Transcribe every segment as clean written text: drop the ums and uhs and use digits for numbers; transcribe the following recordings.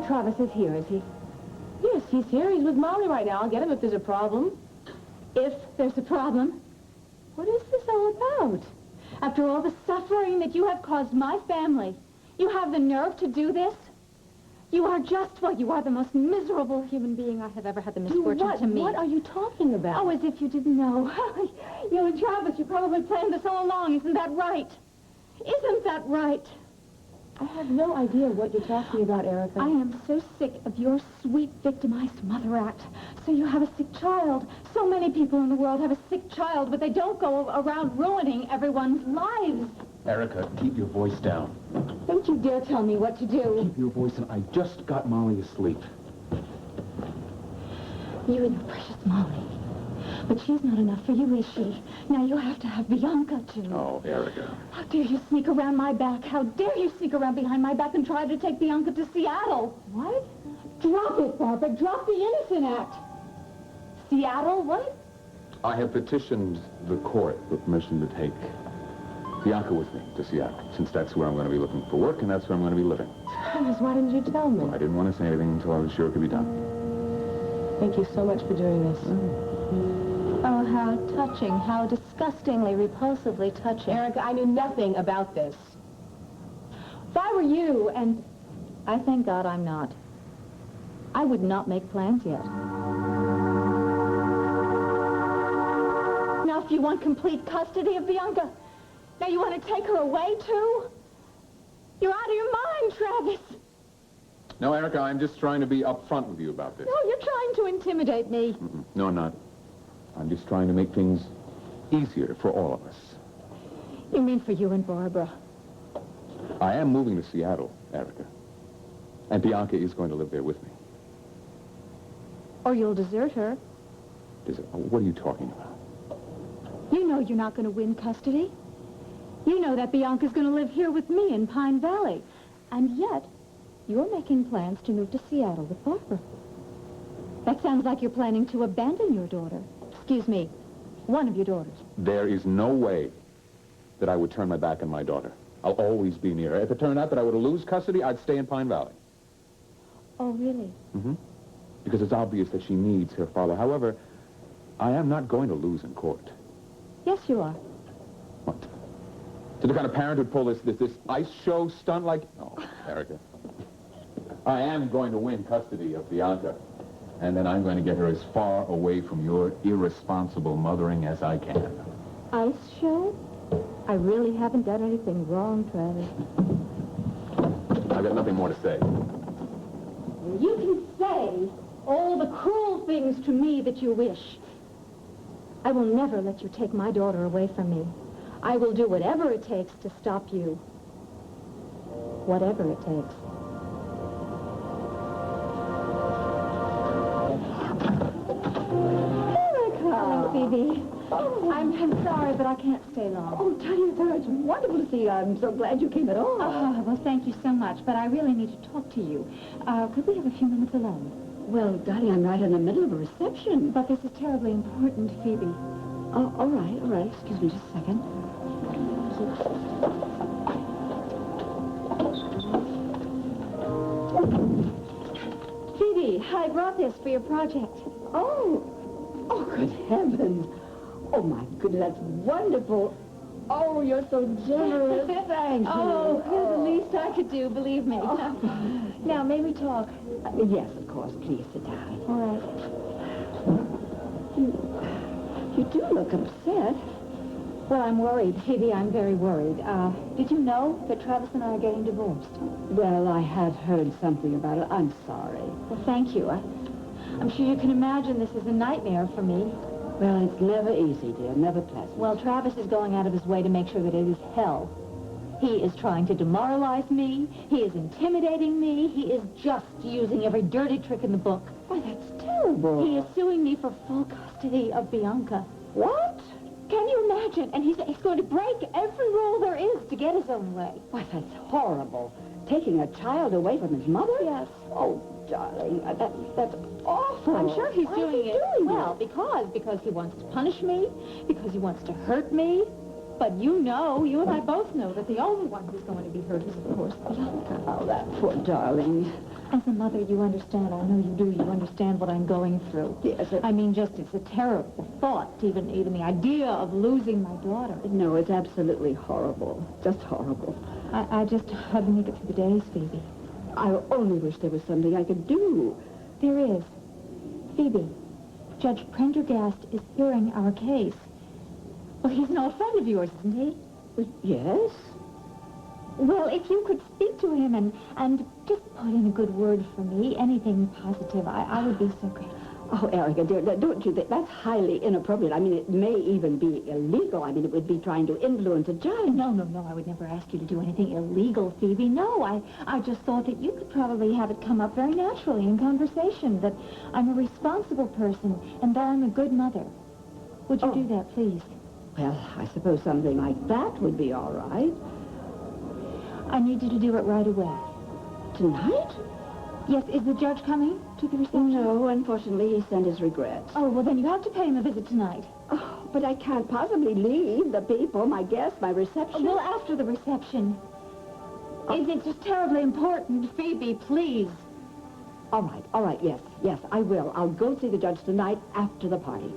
Travis is here, is he? Yes, he's here. He's with Molly right now. I'll get him if there's a problem. If there's a problem. What is this all about? After all the suffering that you have caused my family, you have the nerve to do this? You are just, well, you are the most miserable human being I have ever had the misfortune to meet. What are you talking about? Oh, as if you didn't know. You and Travis, you probably planned this all along. Isn't that right? Isn't that right? I have no idea what you're talking about, Erica. I am so sick of your sweet victimized mother act. So you have a sick child. So many people in the world have a sick child, but they don't go around ruining everyone's lives. Erica, keep your voice down. Don't you dare tell me what to do. Keep your voice down. I just got Molly asleep. You and your precious Molly. But she's not enough for you, is she? Now you have to have Bianca, too. Oh, Erica. How dare you sneak around my back? How dare you sneak around behind my back and try to take Bianca to Seattle? What? Drop it, Barbara. Drop the innocent act. Seattle? What? I have petitioned the court for permission to take Bianca with me to Seattle, since that's where I'm going to be looking for work and that's where I'm going to be living. Travis, why didn't you tell me? Well, I didn't want to say anything until I was sure it could be done. Thank you so much for doing this. Oh, how touching. How disgustingly, repulsively touching. Erica, I knew nothing about this. If I were you, and I thank God I'm not, I would not make plans yet. Now, if you want complete custody of Bianca, now you want to take her away, too? You're out of your mind, Travis. No, Erica, I'm just trying to be upfront with you about this. No, you're trying to intimidate me. No, I'm not. I'm just trying to make things easier for all of us. You mean for you and Barbara? I am moving to Seattle, Erica. And Bianca is going to live there with me. Or you'll desert her. What are you talking about? You know you're not going to win custody. You know that Bianca's going to live here with me in Pine Valley. And yet, you're making plans to move to Seattle with Barbara. That sounds like you're planning to abandon your daughter. Excuse me, one of your daughters. There is no way that I would turn my back on my daughter. I'll always be near her. If it turned out that I were to lose custody, I'd stay in Pine Valley. Oh, really? Mm-hmm. Because it's obvious that she needs her father. However, I am not going to lose in court. Yes, you are. What? To the kind of parent who'd pull this ice show stunt like... Oh, Erica. I am going to win custody of Bianca. And then I'm going to get her as far away from your irresponsible mothering as I can. Ice show? I really haven't done anything wrong, Travis. I've got nothing more to say. You can say all the cruel things to me that you wish. I will never let you take my daughter away from me. I will do whatever it takes to stop you. Whatever it takes. Hello, Phoebe. Oh. I'm sorry, but I can't stay long. Oh, Tanya, sir, it's wonderful to see you. I'm so glad you came at all. Oh, well, thank you so much, but I really need to talk to you. Could we have a few minutes alone? Well, darling, I'm right in the middle of a reception. But this is terribly important, Phoebe. Oh, all right. Excuse me just a second. Phoebe, I brought this for your project. Oh, good heavens. Oh, my goodness, that's wonderful. Oh, you're so generous. Thank you. Oh, it's the least I could do, believe me. Oh. Now, may we talk? Yes, of course. Please sit down. All right. You do look upset. Well, I'm worried, Phoebe. I'm very worried. Did you know that Travis and I are getting divorced? Well, I have heard something about it. I'm sorry. Well, thank you. I'm sure you can imagine this is a nightmare for me. Well, it's never easy, dear. Never pleasant. Well, Travis is going out of his way to make sure that it is hell. He is trying to demoralize me. He is intimidating me. He is just using every dirty trick in the book. Why, that's terrible. He is suing me for full custody of Bianca. What? Can you imagine? And he's going to break every rule there is to get his own way. Why, that's horrible. Taking a child away from his mother? Yes. Oh, darling, that's awful. I'm sure he's Why doing is he it doing well it? because he wants to punish me, because he wants to hurt me. But you and I both know that the only one who's going to be hurt is, of course, Bianca. Oh, that poor darling. As a mother, you understand. I know you do. You understand what I'm going through. Yes, I mean, just it's a terrible thought, even the idea of losing my daughter. No, it's absolutely horrible. Just horrible. I just hope to make it through the days, Phoebe. I only wish there was something I could do. There is. Phoebe, Judge Prendergast is hearing our case. Well, he's an old friend of yours, isn't he? Yes? Well, if you could speak to him and just put in a good word for me, anything positive, I would be so grateful. Oh, Erica, dear, don't you think that's highly inappropriate? I mean, it may even be illegal. I mean, it would be trying to influence a judge. No, I would never ask you to do anything illegal, Phoebe. No, I just thought that you could probably have it come up very naturally in conversation, that I'm a responsible person and that I'm a good mother. Would you do that, please? Well, I suppose something like that would be all right. I need you to do it right away. Tonight? Yes, is the judge coming to the reception? No, unfortunately, he sent his regrets. Oh, well, then you have to pay him a visit tonight. Oh, but I can't possibly leave the people, my guests, my reception. Well, after the reception. It's just terribly important. Phoebe, please. All right, yes, I will. I'll go see the judge tonight after the party.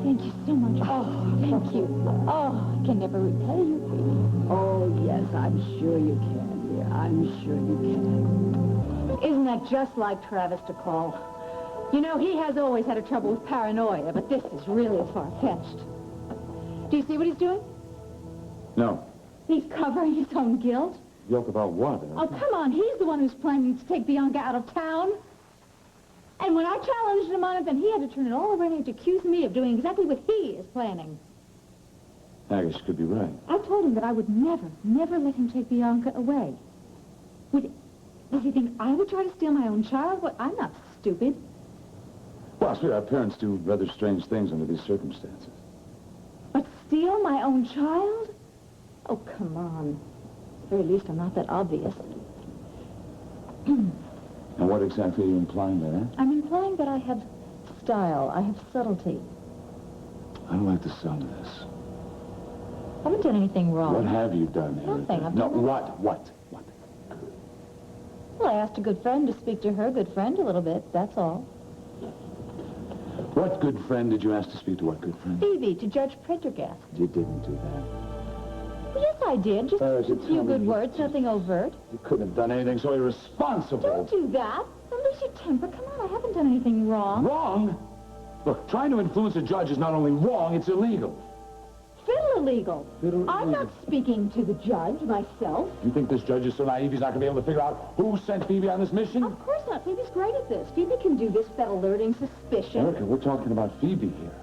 Thank you so much. Oh, thank you. Oh, I can never repay you, Phoebe. Oh, yes, I'm sure you can, dear. I'm sure you can. Isn't that just like Travis to call? You know, he has always had a trouble with paranoia, but this is really far-fetched. Do you see what he's doing? No. He's covering his own guilt. Guilt about what? Oh, come on. He's the one who's planning to take Bianca out of town. And when I challenged him on it, then he had to turn it all around and accuse me of doing exactly what he is planning. Agnes could be right. I told him that I would never let him take Bianca away. Does he think I would try to steal my own child? What? I'm not stupid. Well, sweetie, our parents do rather strange things under these circumstances. But steal my own child? Oh, come on. At the very least, I'm not that obvious. And what exactly are you implying by that? I'm implying that I have style. I have subtlety. I don't like the sound of this. I haven't done anything wrong. What have you done, Erica? Nothing. I've No, done what? Well, I asked a good friend to speak to her good friend a little bit, that's all. What good friend did you ask to speak to what good friend? Phoebe, to Judge Prendergast. You didn't do that. Well, yes, I did. Just a few good words, nothing overt. You couldn't have done anything so irresponsible. Don't do that. Don't lose your temper. Come on, I haven't done anything wrong. Wrong? Look, trying to influence a judge is not only wrong, it's illegal. Fiddle illegal. Fiddle I'm not speaking to the judge myself. You think this judge is so naive he's not going to be able to figure out who sent Phoebe on this mission? Of course not. Phoebe's great at this. Phoebe can do this without alerting suspicion. Erica, we're talking about Phoebe here.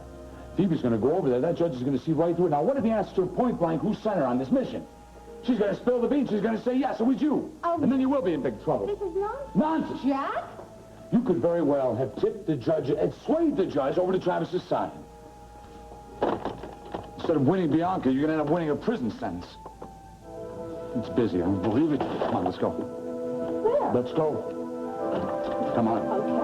Phoebe's going to go over there. That judge is going to see right through it. Now, what if he asks her point blank who sent her on this mission? She's going to spill the beans. She's going to say, yes, it was you. Oh. And then you will be in big trouble. This is nonsense. Nonsense. Jack? You could very well have tipped the judge and swayed the judge over to Travis's side. Instead of winning Bianca, you're going to end up winning a prison sentence. It's busy, I don't believe it. Come on, let's go. Where? Let's go. Come on. Okay.